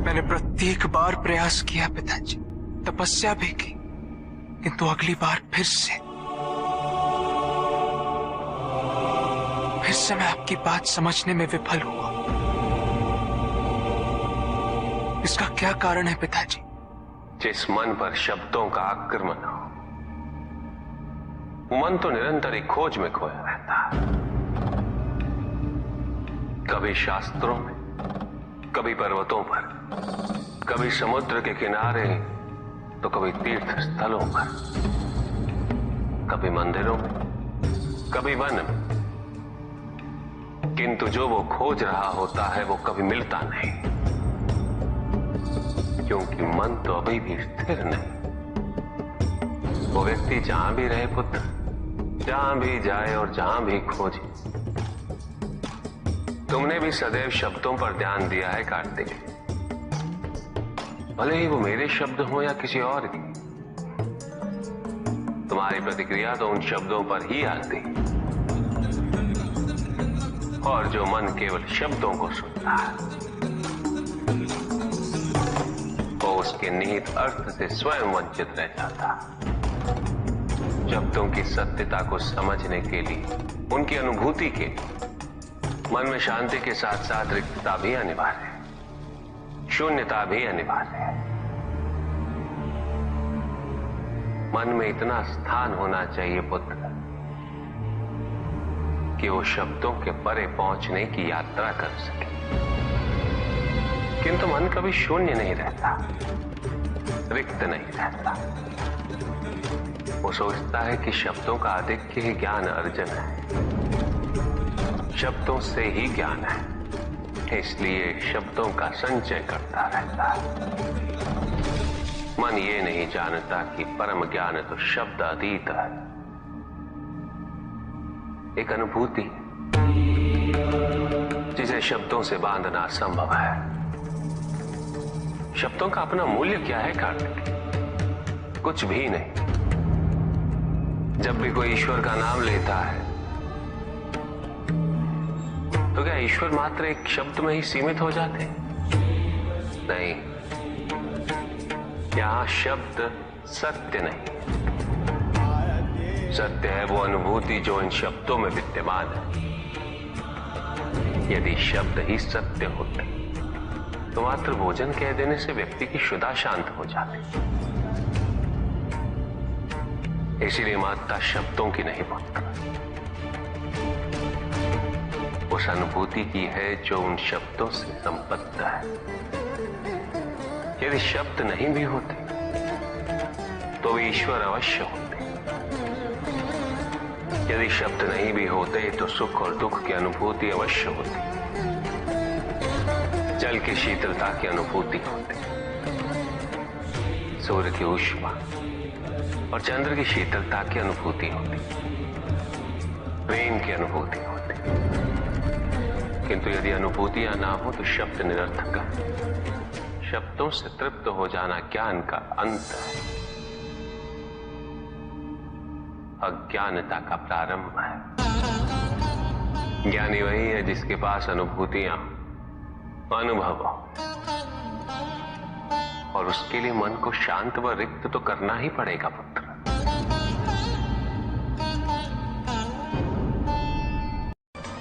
मैंने प्रत्येक बार प्रयास किया पिताजी, तपस्या भी की, किंतु अगली बार फिर से मैं आपकी बात समझने में विफल हुआ। इसका क्या कारण है पिताजी? जिस मन पर शब्दों का आक्रमण हो, मन तो निरंतर ही खोज में खोया रहता है। कभी शास्त्रों में, कभी पर्वतों पर, कभी समुद्र के किनारे, तो कभी तीर्थ स्थलों पर, कभी मंदिरों में, कभी वन में, किंतु जो वो खोज रहा होता है वो कभी मिलता नहीं, क्योंकि मन तो अभी भी स्थिर नहीं। वो व्यक्ति जहां भी रहे पुत्र, जहां भी जाए और जहां भी खोजे। तुमने भी सदैव शब्दों पर ध्यान दिया है कार्तिक, भले ही वो मेरे शब्द हो या किसी और की। तुम्हारी प्रतिक्रिया तो उन शब्दों पर ही आती, और जो मन केवल शब्दों को सुनता है, वो उसके निहित अर्थ से स्वयं वंचित रह जाता। शब्दों की सत्यता को समझने के लिए, उनकी अनुभूति के लिए मन में शांति के साथ साथ रिक्तता भी अनिवार्य है, शून्यता भी अनिवार्य है। मन में इतना स्थान होना चाहिए पुत्र कि वो शब्दों के परे पहुंचने की यात्रा कर सके। किंतु मन कभी शून्य नहीं रहता, रिक्त नहीं रहता। वो सोचता है कि शब्दों का आधिक्य ही ज्ञान अर्जन है, शब्दों से ही ज्ञान है, इसलिए शब्दों का संचय करता रहता है। मन ये नहीं जानता कि परम ज्ञान तो शब्द अतीत है, एक अनुभूति जिसे शब्दों से बांधना असंभव है। शब्दों का अपना मूल्य क्या है कार्तिक? कुछ भी नहीं। जब भी कोई ईश्वर का नाम लेता है तो क्या ईश्वर मात्र एक शब्द में ही सीमित हो जाते? नहीं, यहां शब्द सत्य नहीं, सत्य है वो अनुभूति जो इन शब्दों में विद्यमान है। यदि शब्द ही सत्य होते तो मात्र भोजन कह देने से व्यक्ति की क्षुधा शांत हो जाती। इसीलिए माता शब्दों की नहीं पुत्र, उस अनुभूति की है जो उन शब्दों से संबद्ध है। यदि शब्द नहीं भी होते तो वे ईश्वर अवश्य होते। यदि शब्द नहीं भी होते तो सुख और दुख की अनुभूति अवश्य होती, जल की शीतलता की अनुभूति होती, सूर्य की ऊष्मा और चंद्र की शीतलता की अनुभूति होती, प्रेम की अनुभूति होती। किंतु यदि अनुभूतियां ना हो तो शब्द निरर्थक है। शब्दों से तृप्त हो जाना ज्ञान का अंत है, अज्ञानता का प्रारंभ है। ज्ञानी वही है जिसके पास अनुभूतियां, अनुभव, और उसके लिए मन को शांत व रिक्त तो करना ही पड़ेगा पुत्र।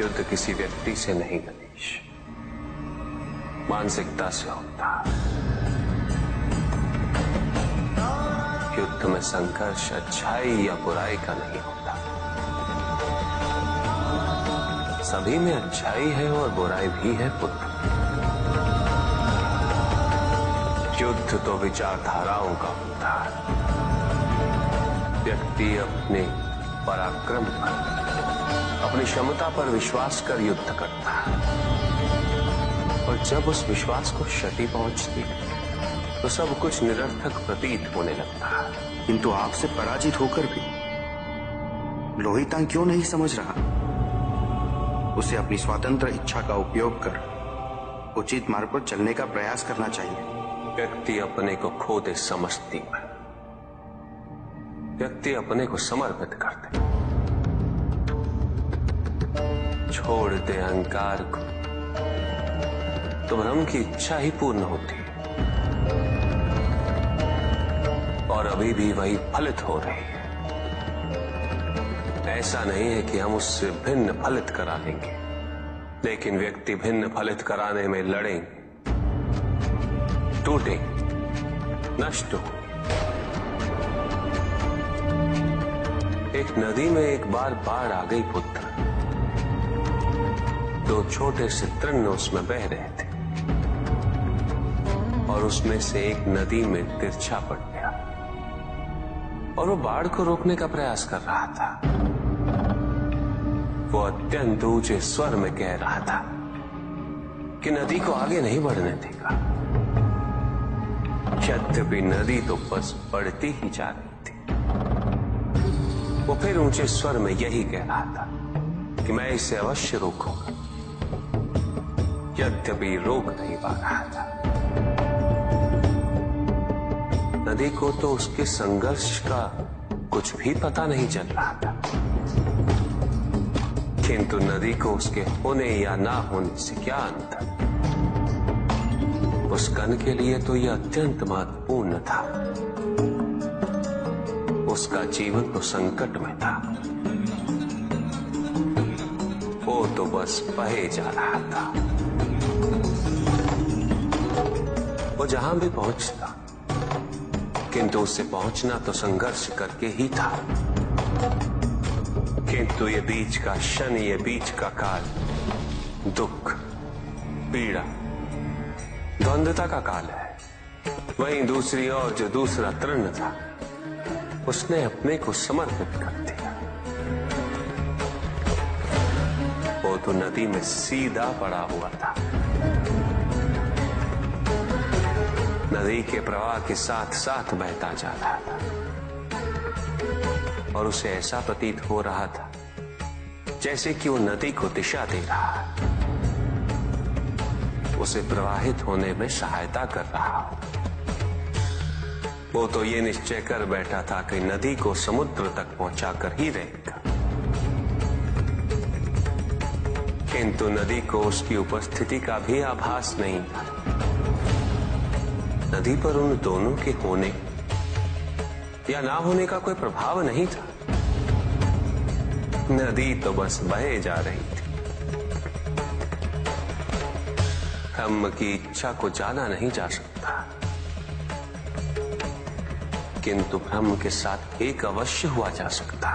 युद्ध किसी व्यक्ति से नहीं गणेश, मानसिकता से होता। युद्ध में संघर्ष अच्छाई या बुराई का नहीं होता, सभी में अच्छाई है और बुराई भी है पुत्र। युद्ध तो विचारधाराओं का होता है। व्यक्ति अपने पराक्रम पर, अपनी क्षमता पर विश्वास कर युद्ध करता है, और जब उस विश्वास को क्षति पहुंचती है तो सब कुछ निरर्थक प्रतीत होने लगता है। किंतु आपसे पराजित होकर भी लोहितांग क्यों नहीं समझ रहा? उसे अपनी स्वतंत्र इच्छा का उपयोग कर उचित मार्ग पर चलने का प्रयास करना चाहिए। व्यक्ति अपने को खो दे समझती है, व्यक्ति अपने को समर्पित कर दे, छोड़ दे अहंकार को, तो ब्रह्म की इच्छा ही पूर्ण होती है। और अभी भी वही फलित हो रही है। ऐसा नहीं है कि हम उससे भिन्न फलित करा लेंगे, लेकिन व्यक्ति भिन्न फलित कराने में लड़ेंगे, टूटेंगे, नष्ट हो। एक नदी में एक बार बाढ़ आ गई पुत्र। दो छोटे से तृण उसमें बह रहे थे और उसमें से एक नदी में तिरछा पड़ गया और वो बाढ़ को रोकने का प्रयास कर रहा था। वो अत्यंत ऊंचे स्वर में कह रहा था कि नदी को आगे नहीं बढ़ने देगा। यद्यपि नदी तो बस बढ़ती ही जा रही थी। वो फिर ऊंचे स्वर में यही कह रहा था कि मैं इसे अवश्य रोकूंगा, यद्यपि रोक नहीं पा रहा था। नदी को तो उसके संघर्ष का कुछ भी पता नहीं चल रहा था, किंतु नदी को उसके होने या ना होने से क्या अंतर। उस कण के लिए तो यह अत्यंत महत्वपूर्ण था। उसका जीवन तो संकट में था। वो तो बस बहे जा रहा था। वो जहां भी पहुंचता, किंतु उससे पहुंचना तो संघर्ष करके ही था। किंतु ये बीच का क्षण, ये बीच का काल दुख, पीड़ा, द्वंद्वता का काल है। वहीं दूसरी ओर जो दूसरा तृण था, उसने अपने को समर्पित कर दिया। वो तो नदी में सीधा पड़ा हुआ था। नदी के प्रवाह के साथ साथ बहता जा रहा था और उसे ऐसा प्रतीत हो रहा था जैसे कि वो नदी को दिशा दे रहा है, उसे प्रवाहित होने में सहायता कर रहा हो। वो तो ये निश्चय कर बैठा था कि नदी को समुद्र तक पहुंचाकर ही रहेगा, किंतु नदी को उसकी उपस्थिति का भी आभास नहीं था। नदी पर उन दोनों के होने या ना होने का कोई प्रभाव नहीं था। नदी तो बस बहे जा रही थी। ब्रह्म की इच्छा को जाना नहीं जा सकता, किंतु ब्रह्म के साथ एक अवश्य हुआ जा सकता,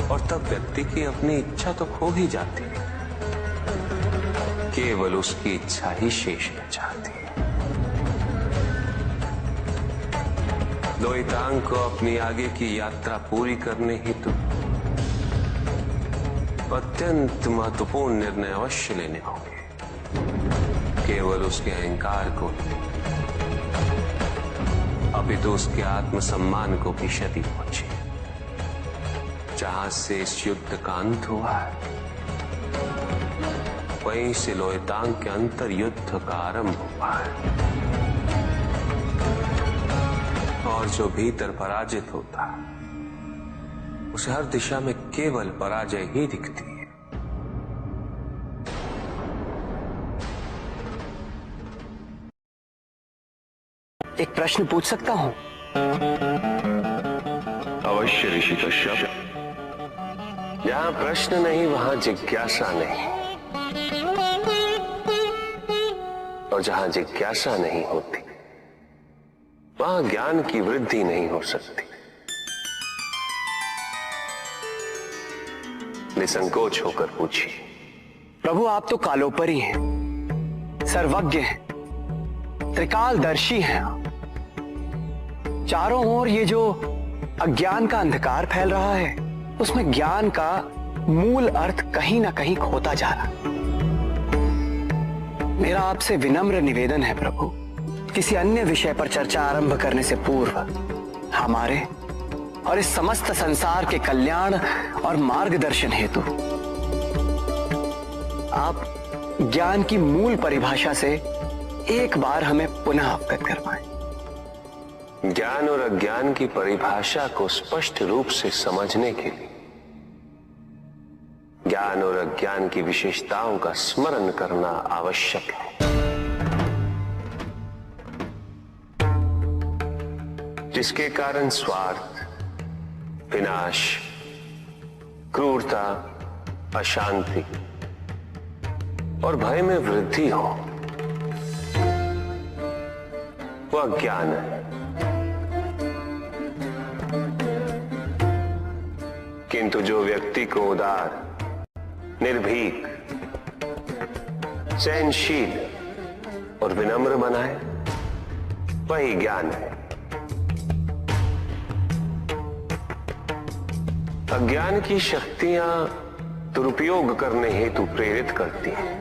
और तब व्यक्ति की अपनी इच्छा तो खो ही जाती है। केवल उसकी इच्छा ही शेष रह जाती है। द्वैतांग को अपनी आगे की यात्रा पूरी करने हेतु अत्यंत महत्वपूर्ण निर्णय अवश्य लेने होंगे। केवल उसके अहंकार को, अपितु उसके आत्मसम्मान को भी क्षति पहुंची। जहां से इस युद्ध का अंत हुआ है, वहीं से लोहितांग के अंतर युद्ध का आरंभ हुआ है। और जो भीतर पराजित होता है, उसे हर दिशा में केवल पराजय ही दिखती है। एक प्रश्न पूछ सकता हूं? अवश्य ऋषि कश्यप। जहां प्रश्न नहीं वहां जिज्ञासा नहीं, और जहां जिज्ञासा नहीं होती वहां ज्ञान की वृद्धि नहीं हो सकती। निसंकोच होकर पूछिए। प्रभु, आप तो कालोपरी हैं, सर्वज्ञ हैं, त्रिकालदर्शी हैं। चारों ओर ये जो अज्ञान का अंधकार फैल रहा है, उसमें ज्ञान का मूल अर्थ कहीं ना कहीं खोता जा रहा। मेरा आपसे विनम्र निवेदन है प्रभु, किसी अन्य विषय पर चर्चा आरंभ करने से पूर्व हमारे और इस समस्त संसार के कल्याण और मार्गदर्शन हेतु आप ज्ञान की मूल परिभाषा से एक बार हमें पुनः अवगत करवाएं। ज्ञान और अज्ञान की परिभाषा को स्पष्ट रूप से समझने के लिए ज्ञान और अज्ञान की विशेषताओं का स्मरण करना आवश्यक है। जिसके कारण स्वार्थ, विनाश, क्रूरता, अशांति और भय में वृद्धि हो, वह अज्ञान है। किंतु जो व्यक्ति को उदार, निर्भीक, सहनशील और विनम्र बनाए, वही ज्ञान है। अज्ञान की शक्तियां दुरुपयोग करने हेतु प्रेरित करती हैं,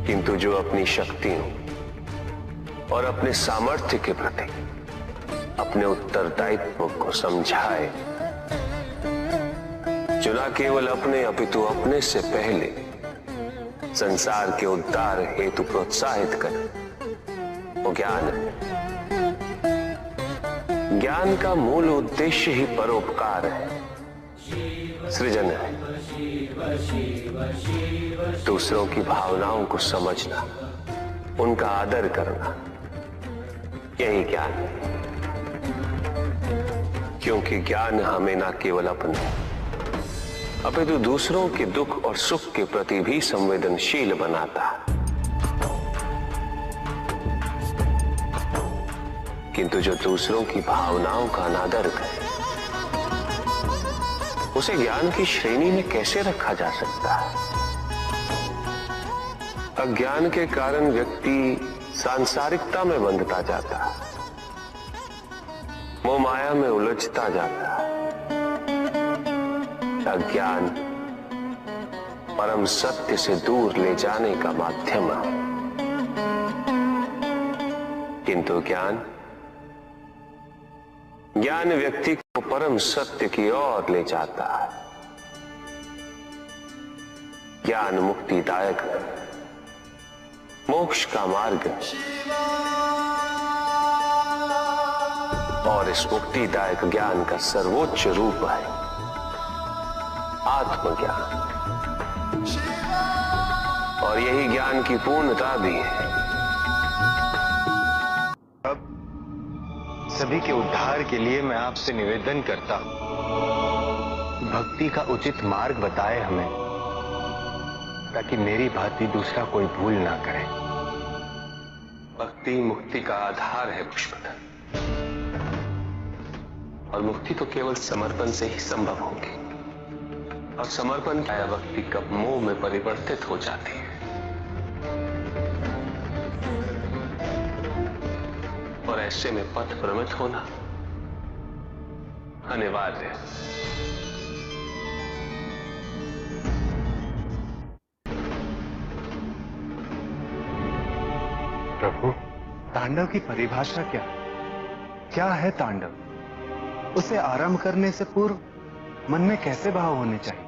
किंतु जो अपनी शक्तियों और अपने सामर्थ्य के प्रति अपने उत्तरदायित्व को समझाए, जो न केवल अपने अपितु अपने से पहले संसार के उद्धार हेतु प्रोत्साहित करे, वो ज्ञान है। ज्ञान का मूल उद्देश्य ही परोपकार है, सृजन है। दूसरों की भावनाओं को समझना, उनका आदर करना, यही ज्ञान है। क्योंकि ज्ञान हमें न केवल अपने अपितु दूसरों के दुख और सुख के प्रति भी संवेदनशील बनाता है। किंतु जो दूसरों की भावनाओं का अनादर करे, उसे ज्ञान की श्रेणी में कैसे रखा जा सकता है? अज्ञान के कारण व्यक्ति सांसारिकता में बंधता जाता है, मोह माया में उलझता जाता है। अज्ञान परम सत्य से दूर ले जाने का माध्यम है, किंतु ज्ञान व्यक्ति को परम सत्य की ओर ले जाता है। ज्ञान मुक्तिदायक है, मोक्ष का मार्ग है। और इस मुक्तिदायक ज्ञान का सर्वोच्च रूप है आत्मज्ञान, और यही ज्ञान की पूर्णता भी है। अब सभी के उद्धार के लिए मैं आपसे निवेदन करता हूं, भक्ति का उचित मार्ग बताए हमें, ताकि मेरी भांति दूसरा कोई भूल ना करे। भक्ति मुक्ति का आधार है पुष्पधर, और मुक्ति तो केवल समर्पण से ही संभव होगी। और समर्पण का भक्ति कब मोह में परिवर्तित हो जाती है, और ऐसे में पथ भ्रमित होना अनिवार्य है। प्रभु, तांडव की परिभाषा क्या है? क्या है तांडव? उसे आरंभ करने से पूर्व मन में कैसे भाव होने चाहिए?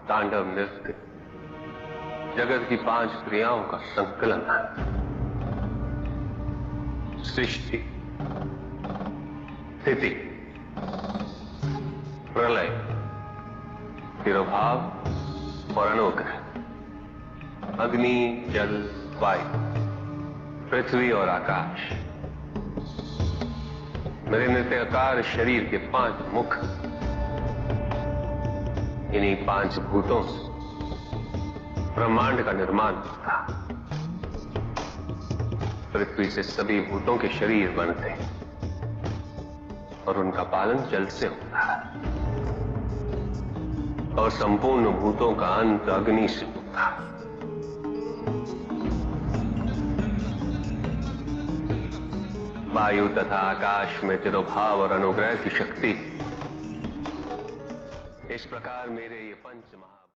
तांडव नृत्य जगत की 5 क्रियाओं का संकलन है। सृष्टि, स्थिति, प्रलय, तिरोभाव और अनुग्रह, अग्नि, जल, वायु, पृथ्वी और आकाश। मेरे नृत्याकार शरीर के 5 मुख, इन्हीं 5 भूतों से ब्रह्मांड का निर्माण होता। पृथ्वी से सभी भूतों के शरीर बनते हैं, और उनका पालन जल से होता है, और संपूर्ण भूतों का अंत अग्नि से होता है। वायु तथा आकाश में तिरोभाव और अनुग्रह की शक्ति। इस प्रकार मेरे ये 5 महा